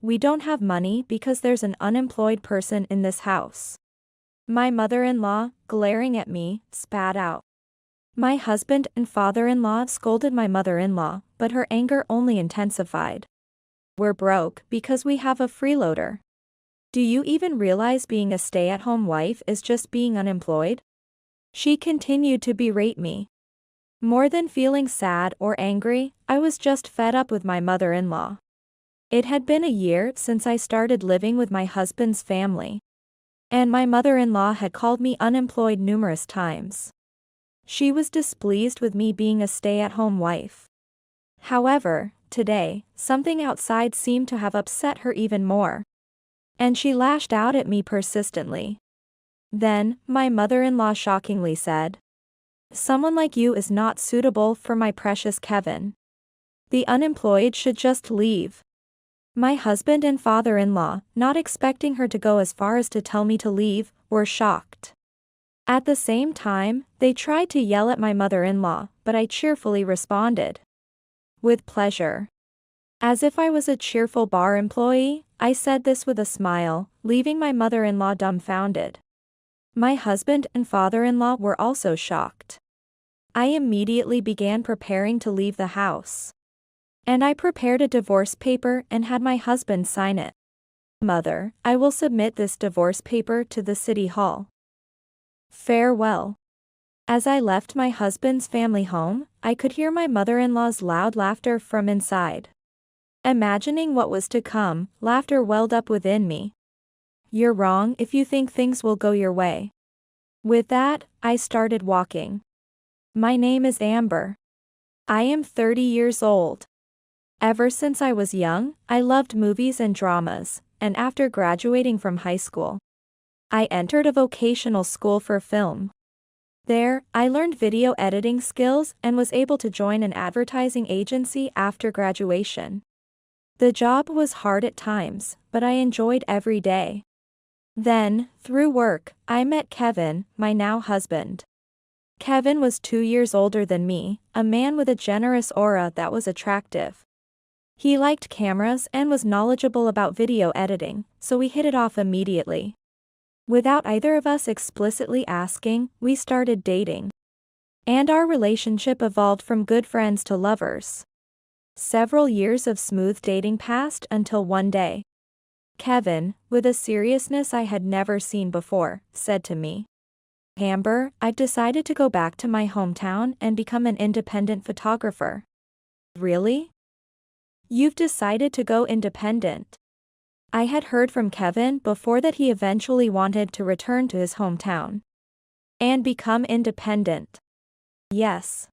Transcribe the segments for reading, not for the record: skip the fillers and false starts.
We don't have money because there's an unemployed person in this house. My mother-in-law, glaring at me, spat out. My husband and father-in-law scolded my mother-in-law, but her anger only intensified. We're broke because we have a freeloader. Do you even realize being a stay-at-home wife is just being unemployed? She continued to berate me. More than feeling sad or angry, I was just fed up with my mother-in-law. It had been a year since I started living with my husband's family. And my mother-in-law had called me unemployed numerous times. She was displeased with me being a stay-at-home wife. However, today, something outside seemed to have upset her even more. And she lashed out at me persistently. Then, my mother-in-law shockingly said, "Someone like you is not suitable for my precious Kevin. The unemployed should just leave." My husband and father-in-law, not expecting her to go as far as to tell me to leave, were shocked. At the same time, they tried to yell at my mother-in-law, but I cheerfully responded. With pleasure. As if I was a cheerful bar employee, I said this with a smile, leaving my mother-in-law dumbfounded. My husband and father-in-law were also shocked. I immediately began preparing to leave the house. And I prepared a divorce paper and had my husband sign it. Mother, I will submit this divorce paper to the city hall. Farewell. As I left my husband's family home, I could hear my mother-in-law's loud laughter from inside. Imagining what was to come, laughter welled up within me. You're wrong if you think things will go your way. With that, I started walking. My name is Amber. I am 30 years old. Ever since I was young, I loved movies and dramas, and after graduating from high school, I entered a vocational school for film. There, I learned video editing skills and was able to join an advertising agency after graduation. The job was hard at times, but I enjoyed every day. Then, through work, I met Kevin, my now husband. Kevin was 2 years older than me, a man with a generous aura that was attractive. He liked cameras and was knowledgeable about video editing, so we hit it off immediately. Without either of us explicitly asking, we started dating. And our relationship evolved from good friends to lovers. Several years of smooth dating passed until one day. Kevin, with a seriousness I had never seen before, said to me, "Amber, I've decided to go back to my hometown and become an independent photographer." Really? You've decided to go independent? I had heard from Kevin before that he eventually wanted to return to his hometown and become independent. Yes.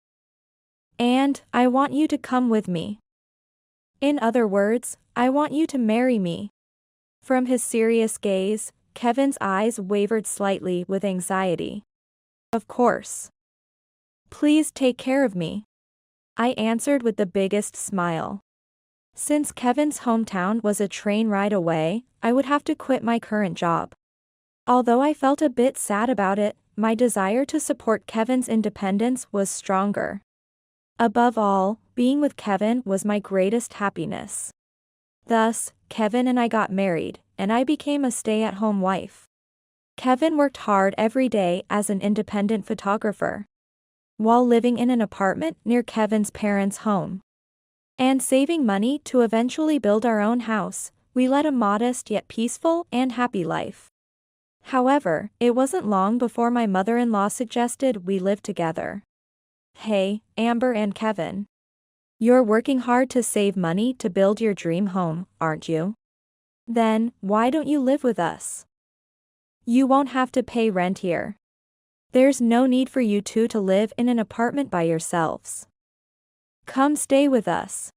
And I want you to come with me. In other words, I want you to marry me. From his serious gaze, Kevin's eyes wavered slightly with anxiety. Of course. Please take care of me. I answered with the biggest smile. Since Kevin's hometown was a train ride away, I would have to quit my current job. Although I felt a bit sad about it, my desire to support Kevin's independence was stronger. Above all, being with Kevin was my greatest happiness. Thus, Kevin and I got married, and I became a stay-at-home wife. Kevin worked hard every day as an independent photographer, while living in an apartment near Kevin's parents' home. And saving money to eventually build our own house, we led a modest yet peaceful and happy life. However, it wasn't long before my mother-in-law suggested we live together. Hey, Amber and Kevin. You're working hard to save money to build your dream home, aren't you? Then, why don't you live with us? You won't have to pay rent here. There's no need for you two to live in an apartment by yourselves. Come stay with us.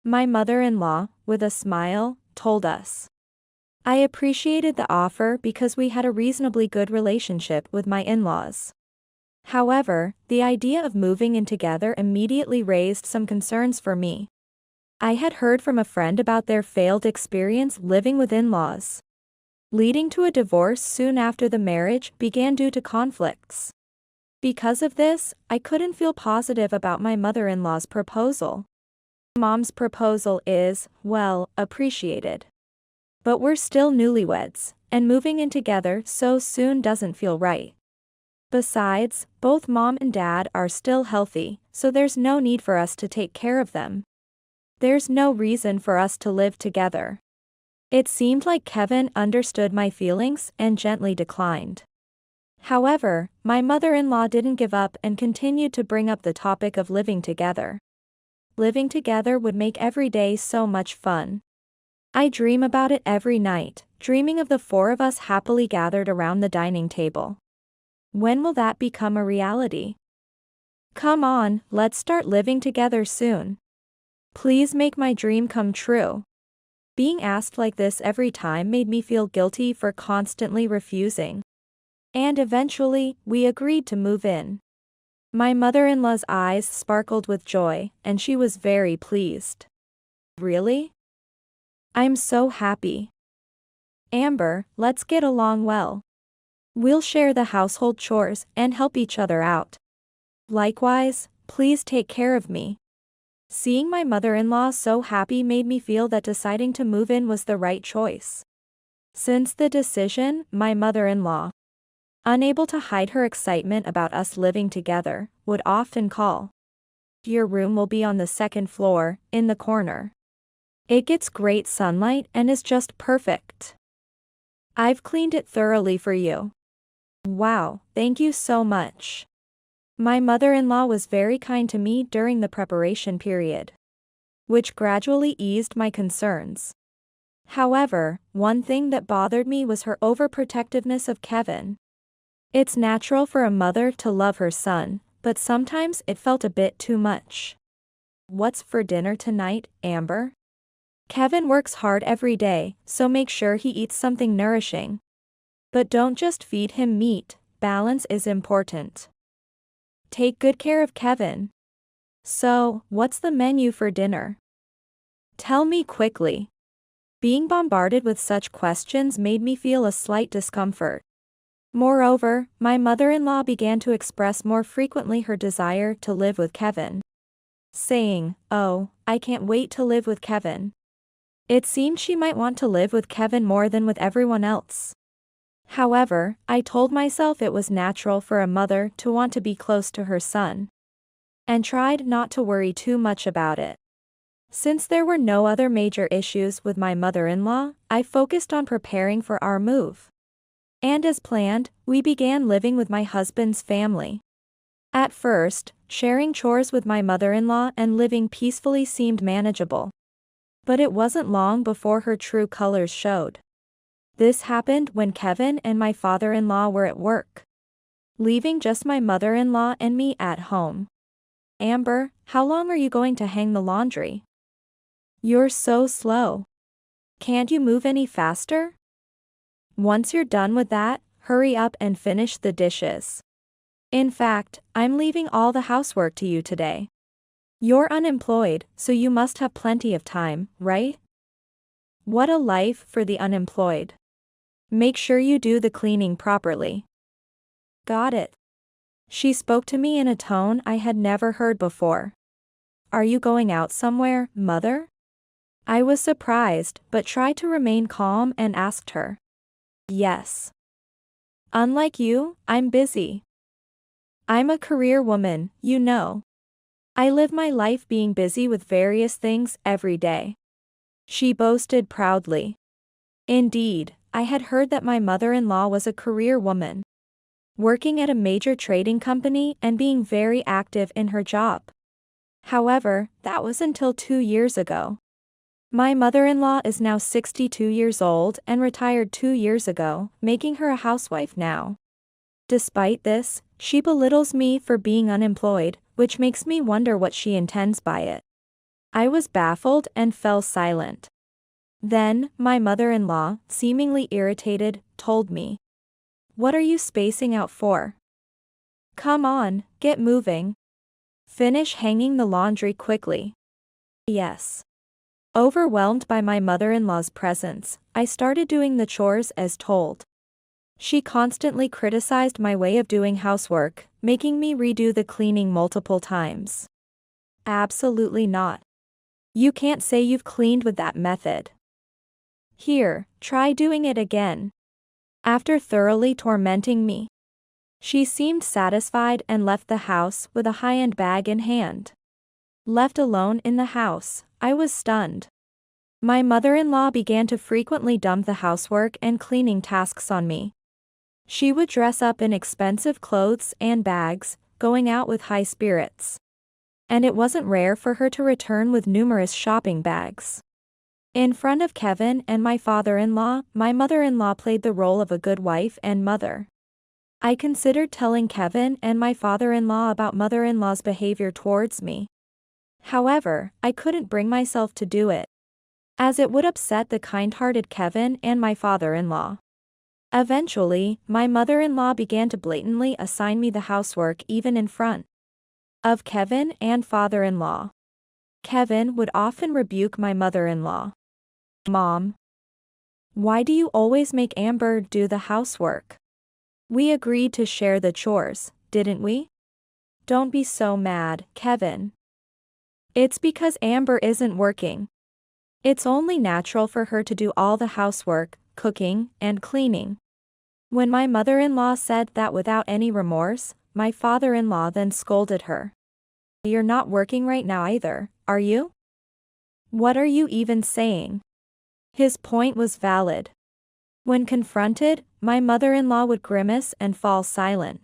My mother-in-law, with a smile, told us. I appreciated the offer because we had a reasonably good relationship with my in-laws. However, the idea of moving in together immediately raised some concerns for me. I had heard from a friend about their failed experience living with in-laws, leading to a divorce soon after the marriage began due to conflicts. Because of this, I couldn't feel positive about my mother-in-law's proposal. Mom's proposal is, well, appreciated. But we're still newlyweds, and moving in together so soon doesn't feel right. Besides, both mom and dad are still healthy, so there's no need for us to take care of them. There's no reason for us to live together. It seemed like Kevin understood my feelings and gently declined. However, my mother-in-law didn't give up and continued to bring up the topic of living together. Living together would make every day so much fun. I dream about it every night, dreaming of the four of us happily gathered around the dining table. When will that become a reality? Come on, let's start living together soon. Please make my dream come true. Being asked like this every time made me feel guilty for constantly refusing. And eventually, we agreed to move in. My mother-in-law's eyes sparkled with joy, and she was very pleased. Really? I'm so happy. Amber, let's get along well. We'll share the household chores and help each other out. Likewise, please take care of me. Seeing my mother-in-law so happy made me feel that deciding to move in was the right choice. Since the decision, my mother-in-law, unable to hide her excitement about us living together, would often call. Your room will be on the second floor, in the corner. It gets great sunlight and is just perfect. I've cleaned it thoroughly for you. Wow, thank you so much. My mother-in-law was very kind to me during the preparation period, which gradually eased my concerns. However, one thing that bothered me was her overprotectiveness of Kevin. It's natural for a mother to love her son, but sometimes it felt a bit too much. What's for dinner tonight, Amber? Kevin works hard every day, so make sure he eats something nourishing. But don't just feed him meat, balance is important. Take good care of Kevin. So, what's the menu for dinner? Tell me quickly. Being bombarded with such questions made me feel a slight discomfort. Moreover, my mother-in-law began to express more frequently her desire to live with Kevin, saying, "Oh, I can't wait to live with Kevin." It seemed she might want to live with Kevin more than with everyone else. However, I told myself it was natural for a mother to want to be close to her son, and tried not to worry too much about it. Since there were no other major issues with my mother-in-law, I focused on preparing for our move. And as planned, we began living with my husband's family. At first, sharing chores with my mother-in-law and living peacefully seemed manageable. But it wasn't long before her true colors showed. This happened when Kevin and my father-in-law were at work, leaving just my mother-in-law and me at home. Amber, how long are you going to hang the laundry? You're so slow. Can't you move any faster? Once you're done with that, hurry up and finish the dishes. In fact, I'm leaving all the housework to you today. You're unemployed, so you must have plenty of time, right? What a life for the unemployed. Make sure you do the cleaning properly. Got it. She spoke to me in a tone I had never heard before. Are you going out somewhere, mother? I was surprised, but tried to remain calm and asked her. Yes. Unlike you, I'm busy. I'm a career woman, you know. I live my life being busy with various things every day. She boasted proudly. Indeed, I had heard that my mother-in-law was a career woman, working at a major trading company and being very active in her job. However, that was until 2 years ago. My mother-in-law is now 62 years old and retired 2 years ago, making her a housewife now. Despite this, she belittles me for being unemployed, which makes me wonder what she intends by it. I was baffled and fell silent. Then, my mother-in-law, seemingly irritated, told me. What are you spacing out for? Come on, get moving. Finish hanging the laundry quickly. Yes. Overwhelmed by my mother-in-law's presence, I started doing the chores as told. She constantly criticized my way of doing housework, making me redo the cleaning multiple times. Absolutely not. You can't say you've cleaned with that method. Here, try doing it again. After thoroughly tormenting me, she seemed satisfied and left the house with a high-end bag in hand. Left alone in the house, I was stunned. My mother-in-law began to frequently dump the housework and cleaning tasks on me. She would dress up in expensive clothes and bags, going out with high spirits. And it wasn't rare for her to return with numerous shopping bags. In front of Kevin and my father-in-law, my mother-in-law played the role of a good wife and mother. I considered telling Kevin and my father-in-law about mother-in-law's behavior towards me. However, I couldn't bring myself to do it, as it would upset the kind-hearted Kevin and my father-in-law. Eventually, my mother-in-law began to blatantly assign me the housework even in front of Kevin and father-in-law. Kevin would often rebuke my mother-in-law. "Mom, why do you always make Amber do the housework? We agreed to share the chores, didn't we? Don't be so mad, Kevin. It's because Amber isn't working. It's only natural for her to do all the housework, cooking, and cleaning." When my mother-in-law said that without any remorse, my father-in-law then scolded her. "You're not working right now either, are you? What are you even saying?" His point was valid. When confronted, my mother-in-law would grimace and fall silent.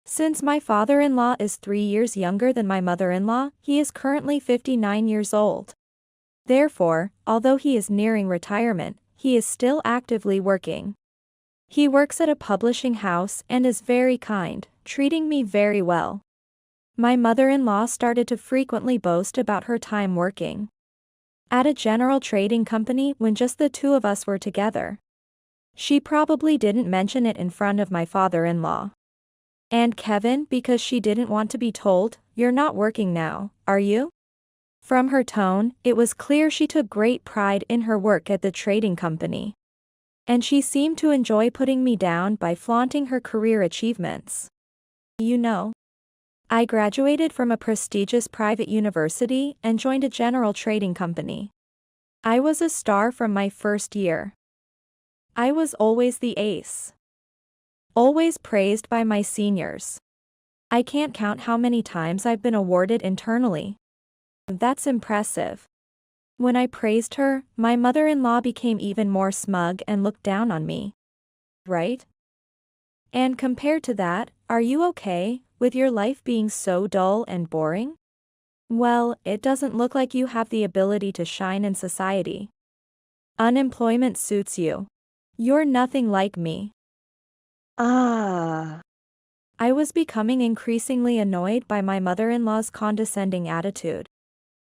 Since my father-in-law is 3 years younger than my mother-in-law, he is currently 59 years old. Therefore, although he is nearing retirement, he is still actively working. He works at a publishing house and is very kind, treating me very well. My mother-in-law started to frequently boast about her time working at a general trading company when just the two of us were together. She probably didn't mention it in front of my father-in-law and Kevin because she didn't want to be told, "You're not working now, are you?" From her tone, it was clear she took great pride in her work at the trading company. And she seemed to enjoy putting me down by flaunting her career achievements. You know, I graduated from a prestigious private university and joined a general trading company. I was a star from my first year. I was always the ace. Always praised by my seniors. I can't count how many times I've been awarded internally. That's impressive. When I praised her, my mother-in-law became even more smug and looked down on me. Right? And compared to that, are you okay with your life being so dull and boring? Well, it doesn't look like you have the ability to shine in society. Unemployment suits you. You're nothing like me. I was becoming increasingly annoyed by my mother-in-law's condescending attitude.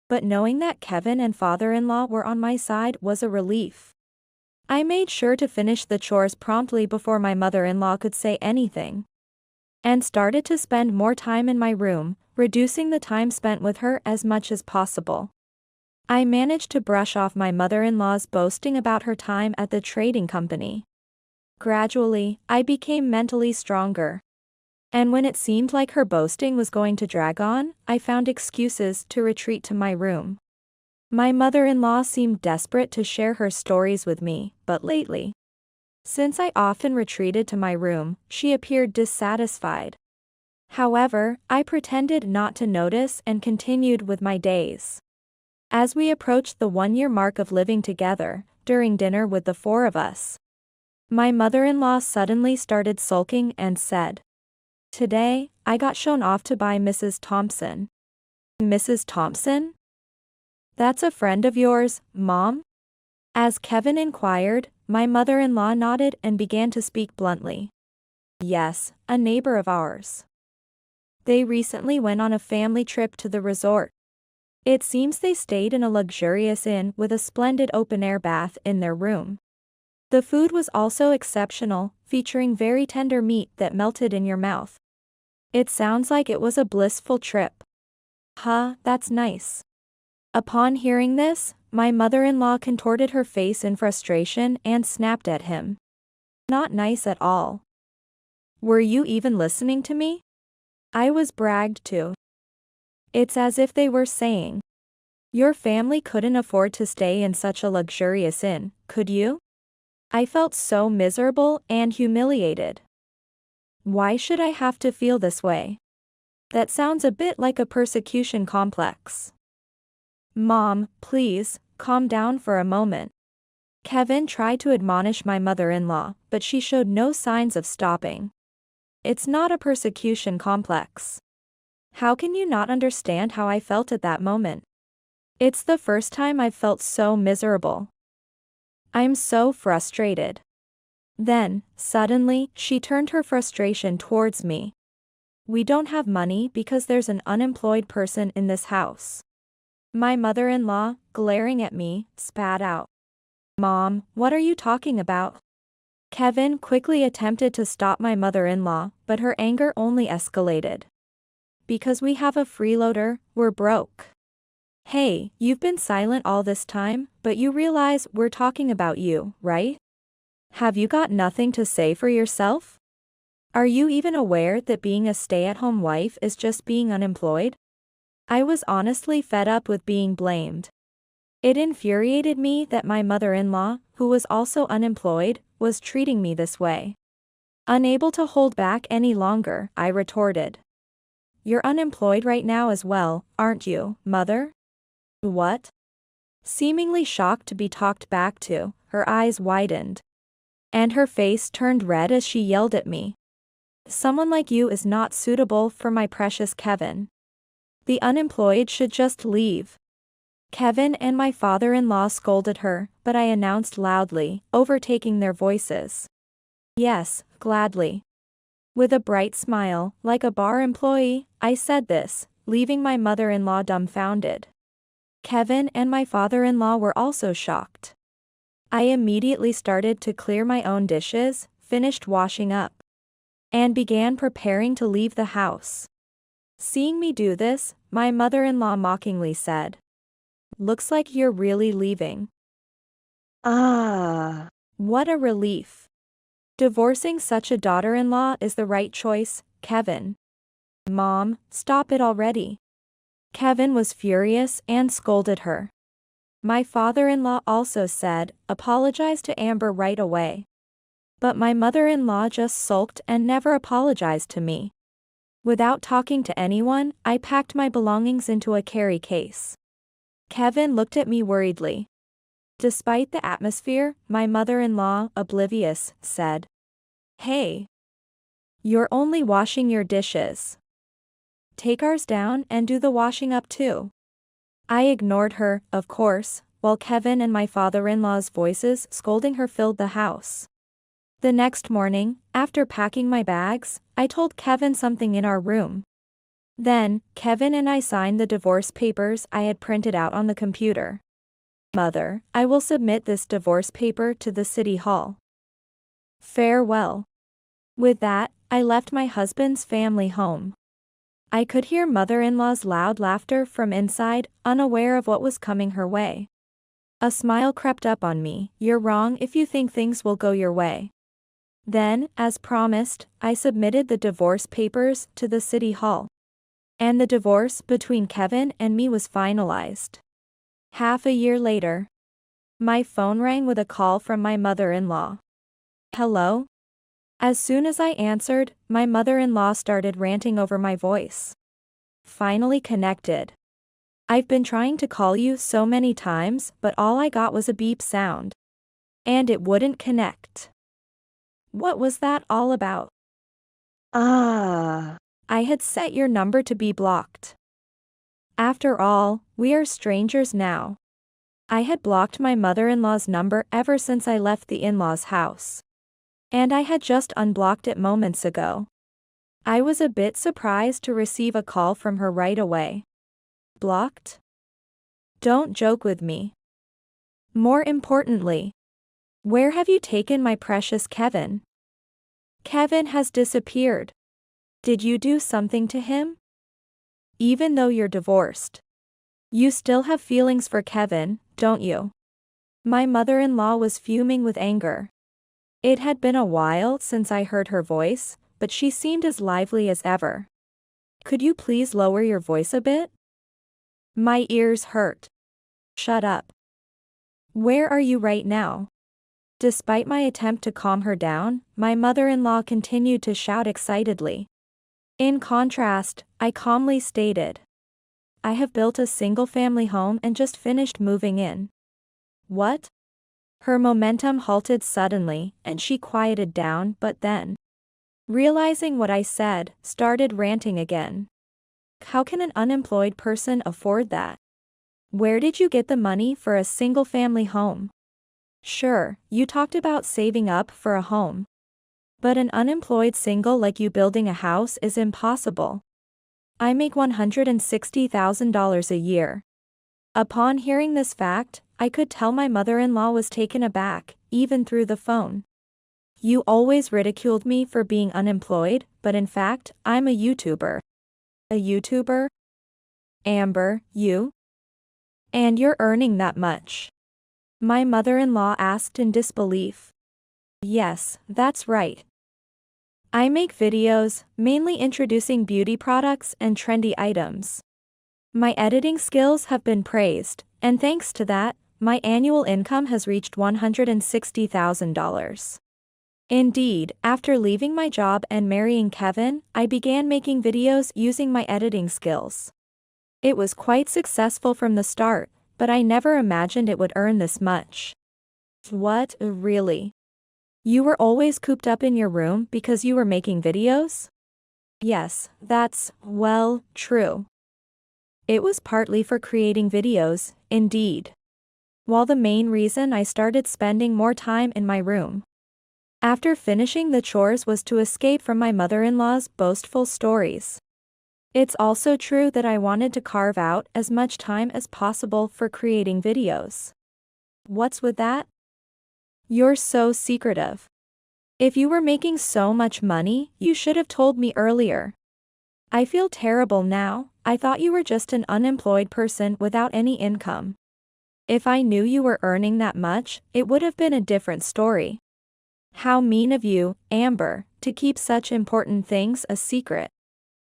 But knowing that Kevin and father-in-law were on my side was a relief. I made sure to finish the chores promptly before my mother-in-law could say anything, and started to spend more time in my room, reducing the time spent with her as much as possible. I managed to brush off my mother-in-law's boasting about her time at the trading company. Gradually, I became mentally stronger. And when it seemed like her boasting was going to drag on, I found excuses to retreat to my room. My mother-in-law seemed desperate to share her stories with me, but lately, since I often retreated to my room, she appeared dissatisfied. However, I pretended not to notice and continued with my days. As we approached the 1-year mark of living together, during dinner with the 4 of us, my mother-in-law suddenly started sulking and said, "Today, I got shown off to by Mrs. Thompson." "Mrs. Thompson? That's a friend of yours, Mom?" As Kevin inquired, my mother-in-law nodded and began to speak bluntly. "Yes, a neighbor of ours. They recently went on a family trip to the resort. It seems they stayed in a luxurious inn with a splendid open-air bath in their room. The food was also exceptional, featuring very tender meat that melted in your mouth. It sounds like it was a blissful trip." "Huh, that's nice." Upon hearing this, my mother-in-law contorted her face in frustration and snapped at him. "Not nice at all. Were you even listening to me? I was bragged to." It's as if they were saying, Your family couldn't afford to stay in such a luxurious inn, could you? I felt so miserable and humiliated. Why should I have to feel this way? That sounds a bit like a persecution complex. Mom, please, calm down for a moment. Kevin tried to admonish my mother-in-law, but she showed no signs of stopping. It's not a persecution complex. How can you not understand how I felt at that moment? It's the first time I've felt so miserable. I'm so frustrated. Then, suddenly, she turned her frustration towards me. We don't have money because there's an unemployed person in this house. My mother-in-law, glaring at me, spat out. Mom, what are you talking about? Kevin quickly attempted to stop my mother-in-law, but her anger only escalated. Because we have a freeloader, we're broke. Hey, you've been silent all this time, but you realize we're talking about you, right? Have you got nothing to say for yourself? Are you even aware that being a stay-at-home wife is just being unemployed? I was honestly fed up with being blamed. It infuriated me that my mother-in-law, who was also unemployed, was treating me this way. Unable to hold back any longer, I retorted. You're unemployed right now as well, aren't you, mother? What? Seemingly shocked to be talked back to, her eyes widened. And her face turned red as she yelled at me. Someone like you is not suitable for my precious Kevin. The unemployed should just leave. Kevin and my father-in-law scolded her, but I announced loudly, overtaking their voices. Yes, gladly. With a bright smile, like a bar employee, I said this, leaving my mother-in-law dumbfounded. Kevin and my father-in-law were also shocked. I immediately started to clear my own dishes, finished washing up, and began preparing to leave the house. Seeing me do this, my mother-in-law mockingly said, "Looks like you're really leaving." Ah, what a relief. Divorcing such a daughter-in-law is the right choice, Kevin. Mom, stop it already. Kevin was furious and scolded her. My father-in-law also said, "Apologize to Amber right away." But my mother-in-law just sulked and never apologized to me. Without talking to anyone, I packed my belongings into a carry case. Kevin looked at me worriedly. Despite the atmosphere, my mother-in-law, oblivious, said, "Hey, you're only washing your dishes. Take ours down and do the washing up too." I ignored her, of course, while Kevin and my father-in-law's voices scolding her filled the house. The next morning, after packing my bags, I told Kevin something in our room. Then, Kevin and I signed the divorce papers I had printed out on the computer. Mother, I will submit this divorce paper to the city hall. Farewell. With that, I left my husband's family home. I could hear mother-in-law's loud laughter from inside, unaware of what was coming her way. A smile crept up on me. You're wrong if you think things will go your way. Then, as promised, I submitted the divorce papers to the city hall. And the divorce between Kevin and me was finalized. Half a year later, my phone rang with a call from my mother-in-law. Hello? As soon as I answered, my mother-in-law started ranting over my voice. Finally connected. I've been trying to call you so many times, but all I got was a beep sound. And it wouldn't connect. What was that all about? I had set your number to be blocked. After all, we are strangers now. I had blocked my mother-in-law's number ever since I left the in-laws' house. And I had just unblocked it moments ago. I was a bit surprised to receive a call from her right away. Blocked? Don't joke with me. More importantly, where have you taken my precious Kevin? Kevin has disappeared. Did you do something to him? Even though you're divorced, you still have feelings for Kevin, don't you? My mother-in-law was fuming with anger. It had been a while since I heard her voice, but she seemed as lively as ever. Could you please lower your voice a bit? My ears hurt. Shut up. Where are you right now? Despite my attempt to calm her down, my mother-in-law continued to shout excitedly. In contrast, I calmly stated, I have built a single-family home and just finished moving in. What? Her momentum halted suddenly, and she quieted down, but then, realizing what I said, started ranting again. How can an unemployed person afford that? Where did you get the money for a single-family home? Sure, you talked about saving up for a home. But an unemployed single like you building a house is impossible. I make $160,000 a year. Upon hearing this fact, I could tell my mother-in-law was taken aback, even through the phone. You always ridiculed me for being unemployed, but in fact, I'm a YouTuber. A YouTuber? Amber, you? And you're earning that much? My mother-in-law asked in disbelief. Yes, that's right. I make videos, mainly introducing beauty products and trendy items. My editing skills have been praised, and thanks to that, my annual income has reached $160,000. Indeed, after leaving my job and marrying Kevin, I began making videos using my editing skills. It was quite successful from the start, but I never imagined it would earn this much. What, really? You were always cooped up in your room because you were making videos? Yes, that's, well, true. It was partly for creating videos, indeed. While the main reason I started spending more time in my room after finishing the chores was to escape from my mother-in-law's boastful stories. It's also true that I wanted to carve out as much time as possible for creating videos. What's with that? You're so secretive. If you were making so much money, you should have told me earlier. I feel terrible now. I thought you were just an unemployed person without any income. If I knew you were earning that much, it would have been a different story. How mean of you, Amber, to keep such important things a secret.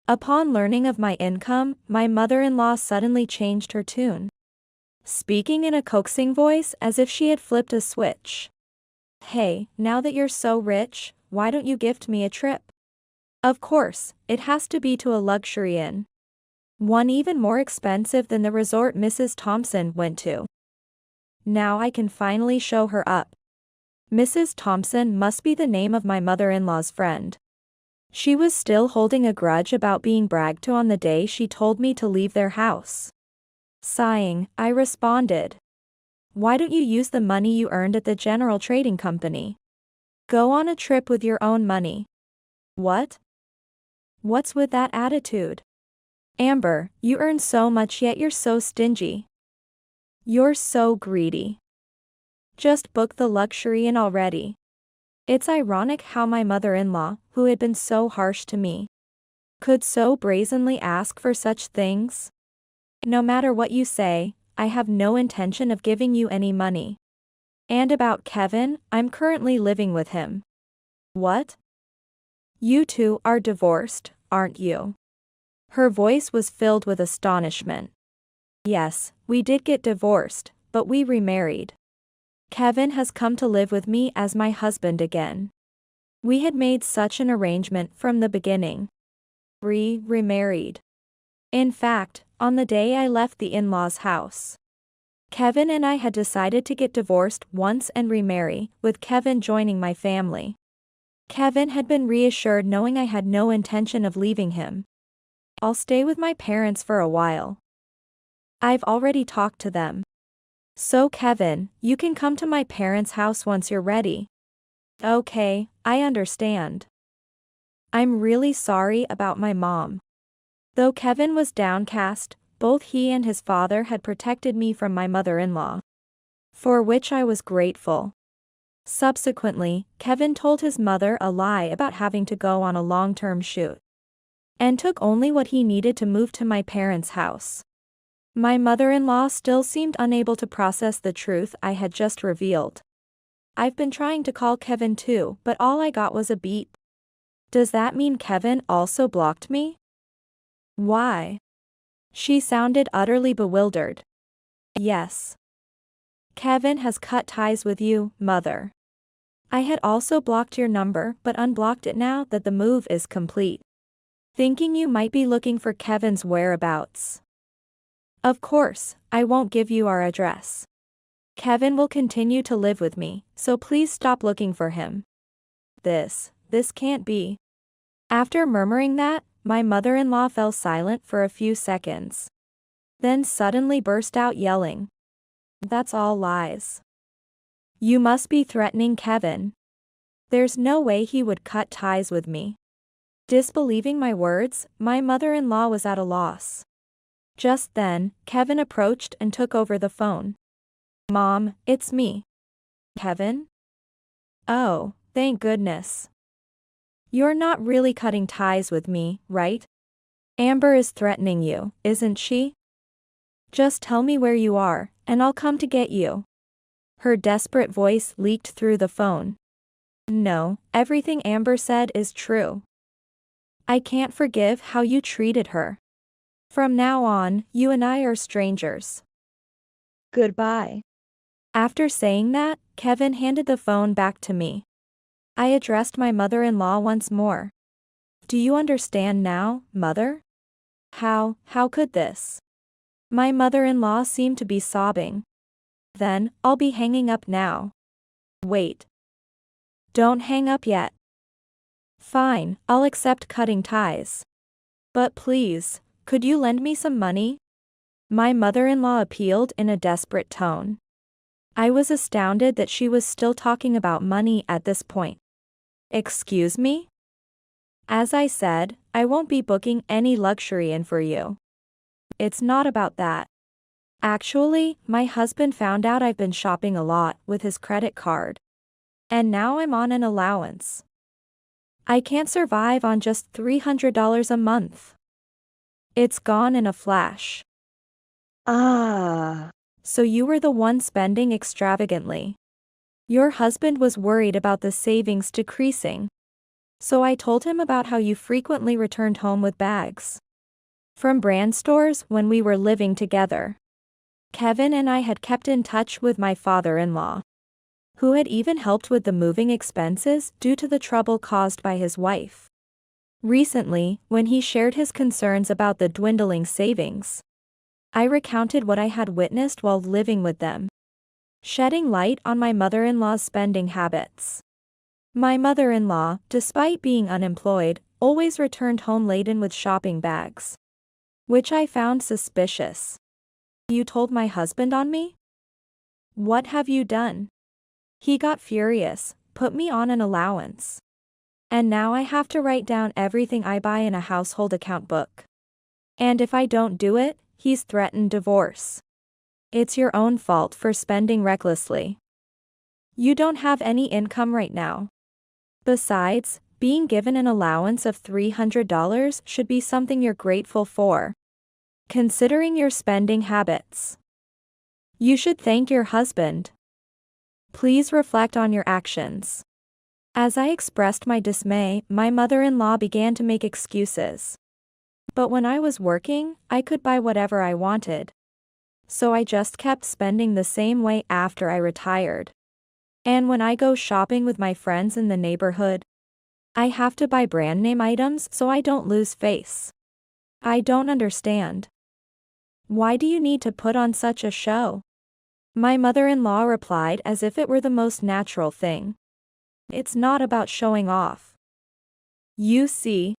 Upon learning of my income, my mother-in-law suddenly changed her tune, speaking in a coaxing voice as if she had flipped a switch. Hey, now that you're so rich, why don't you gift me a trip? Of course, it has to be to a luxury inn. One even more expensive than the resort Mrs. Thompson went to. Now I can finally show her up. Mrs. Thompson must be the name of my mother-in-law's friend. She was still holding a grudge about being bragged to on the day she told me to leave their house. Sighing, I responded. Why don't you use the money you earned at the general trading company? Go on a trip with your own money. What? What's with that attitude? Amber, you earn so much yet you're so stingy. You're so greedy. Just book the luxury inn already. It's ironic how my mother-in-law, who had been so harsh to me, could so brazenly ask for such things. No matter what you say, I have no intention of giving you any money. And about Kevin, I'm currently living with him. What? You two are divorced, aren't you? Her voice was filled with astonishment. Yes, we did get divorced, but we remarried. Kevin has come to live with me as my husband again. We had made such an arrangement from the beginning. Remarried. In fact, on the day I left the in-laws' house, Kevin and I had decided to get divorced once and remarry, with Kevin joining my family. Kevin had been reassured knowing I had no intention of leaving him. I'll stay with my parents for a while. I've already talked to them. So Kevin, you can come to my parents' house once you're ready. Okay, I understand. I'm really sorry about my mom. Though Kevin was downcast, both he and his father had protected me from my mother-in-law, for which I was grateful. Subsequently, Kevin told his mother a lie about having to go on a long-term shoot, and took only what he needed to move to my parents' house. My mother-in-law still seemed unable to process the truth I had just revealed. I've been trying to call Kevin too, but all I got was a beep. Does that mean Kevin also blocked me? Why? She sounded utterly bewildered. Yes. Kevin has cut ties with you, mother. I had also blocked your number but unblocked it now that the move is complete. Thinking you might be looking for Kevin's whereabouts. Of course, I won't give you our address. Kevin will continue to live with me, so please stop looking for him. This can't be. After murmuring that, my mother-in-law fell silent for a few seconds. Then suddenly burst out yelling. That's all lies. You must be threatening Kevin. There's no way he would cut ties with me. Disbelieving my words, my mother-in-law was at a loss. Just then, Kevin approached and took over the phone. Mom, it's me. Kevin? Oh, thank goodness. You're not really cutting ties with me, right? Amber is threatening you, isn't she? Just tell me where you are, and I'll come to get you. Her desperate voice leaked through the phone. No, everything Amber said is true. I can't forgive how you treated her. From now on, you and I are strangers. Goodbye. After saying that, Kevin handed the phone back to me. I addressed my mother-in-law once more. Do you understand now, mother? How could this? My mother-in-law seemed to be sobbing. Then, I'll be hanging up now. Wait. Don't hang up yet. Fine, I'll accept cutting ties. But please, could you lend me some money? My mother-in-law appealed in a desperate tone. I was astounded that she was still talking about money at this point. Excuse me? As I said, I won't be booking any luxury in for you. It's not about that. Actually, my husband found out I've been shopping a lot with his credit card. And now I'm on an allowance. I can't survive on just $300 a month. It's gone in a flash. So you were the one spending extravagantly. Your husband was worried about the savings decreasing. So I told him about how you frequently returned home with bags from brand stores when we were living together. Kevin and I had kept in touch with my father-in-law, who had even helped with the moving expenses due to the trouble caused by his wife. Recently, when he shared his concerns about the dwindling savings, I recounted what I had witnessed while living with them, shedding light on my mother-in-law's spending habits. My mother-in-law, despite being unemployed, always returned home laden with shopping bags, which I found suspicious. You told my husband on me? What have you done? He got furious, put me on an allowance. And now I have to write down everything I buy in a household account book. And if I don't do it, he's threatened divorce. It's your own fault for spending recklessly. You don't have any income right now. Besides, being given an allowance of $300 should be something you're grateful for, considering your spending habits. You should thank your husband. Please reflect on your actions. As I expressed my dismay, my mother-in-law began to make excuses. But when I was working, I could buy whatever I wanted. So I just kept spending the same way after I retired. And when I go shopping with my friends in the neighborhood, I have to buy brand name items so I don't lose face. I don't understand. Why do you need to put on such a show? My mother-in-law replied as if it were the most natural thing. It's not about showing off. You see,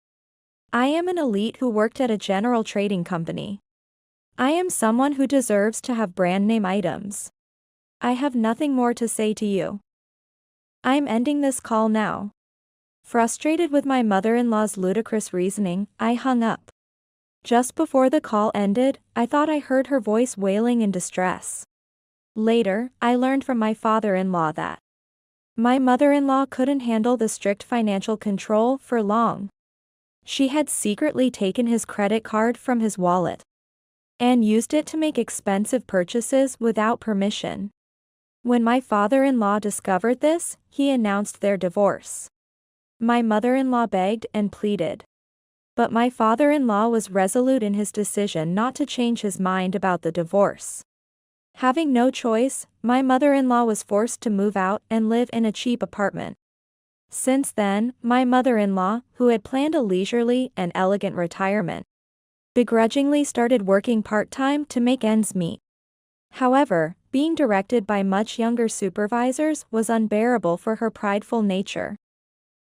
I am an elite who worked at a general trading company. I am someone who deserves to have brand name items. I have nothing more to say to you. I'm ending this call now. Frustrated with my mother-in-law's ludicrous reasoning, I hung up. Just before the call ended, I thought I heard her voice wailing in distress. Later, I learned from my father-in-law that my mother-in-law couldn't handle the strict financial control for long. She had secretly taken his credit card from his wallet and used it to make expensive purchases without permission. When my father-in-law discovered this, he announced their divorce. My mother-in-law begged and pleaded. But my father-in-law was resolute in his decision not to change his mind about the divorce. Having no choice, my mother-in-law was forced to move out and live in a cheap apartment. Since then, my mother-in-law, who had planned a leisurely and elegant retirement, begrudgingly started working part-time to make ends meet. However, being directed by much younger supervisors was unbearable for her prideful nature,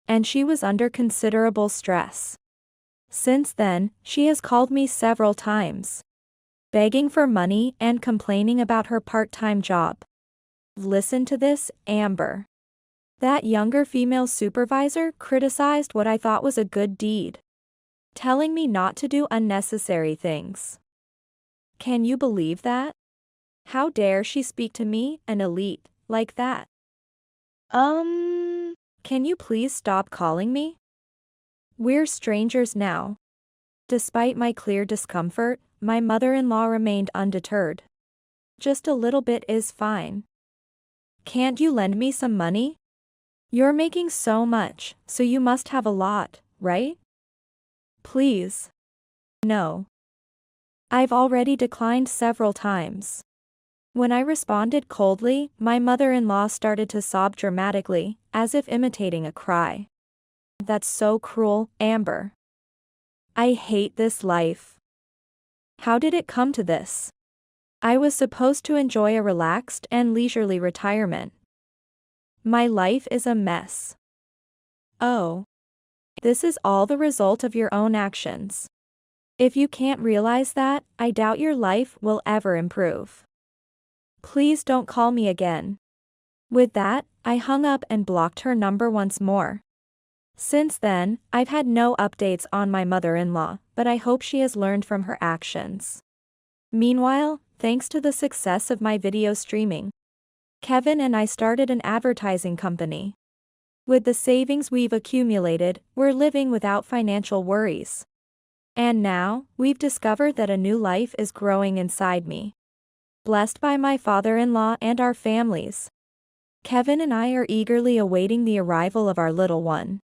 and she was under considerable stress. Since then, she has called me several times, begging for money and complaining about her part-time job. Listen to this, Amber. That younger female supervisor criticized what I thought was a good deed, telling me not to do unnecessary things. Can you believe that? How dare she speak to me, an elite, like that? Can you please stop calling me? We're strangers now. Despite my clear discomfort, my mother-in-law remained undeterred. Just a little bit is fine. Can't you lend me some money? You're making so much, so you must have a lot, right? Please. No. I've already declined several times. When I responded coldly, my mother-in-law started to sob dramatically, as if imitating a cry. That's so cruel, Amber. I hate this life. How did it come to this? I was supposed to enjoy a relaxed and leisurely retirement. My life is a mess. Oh. This is all the result of your own actions. If you can't realize that, I doubt your life will ever improve. Please don't call me again. With that, I hung up and blocked her number once more. Since then, I've had no updates on my mother-in-law, but I hope she has learned from her actions. Meanwhile, thanks to the success of my video streaming, Kevin and I started an advertising company. With the savings we've accumulated, we're living without financial worries. And now, we've discovered that a new life is growing inside me. Blessed by my father-in-law and our families, Kevin and I are eagerly awaiting the arrival of our little one.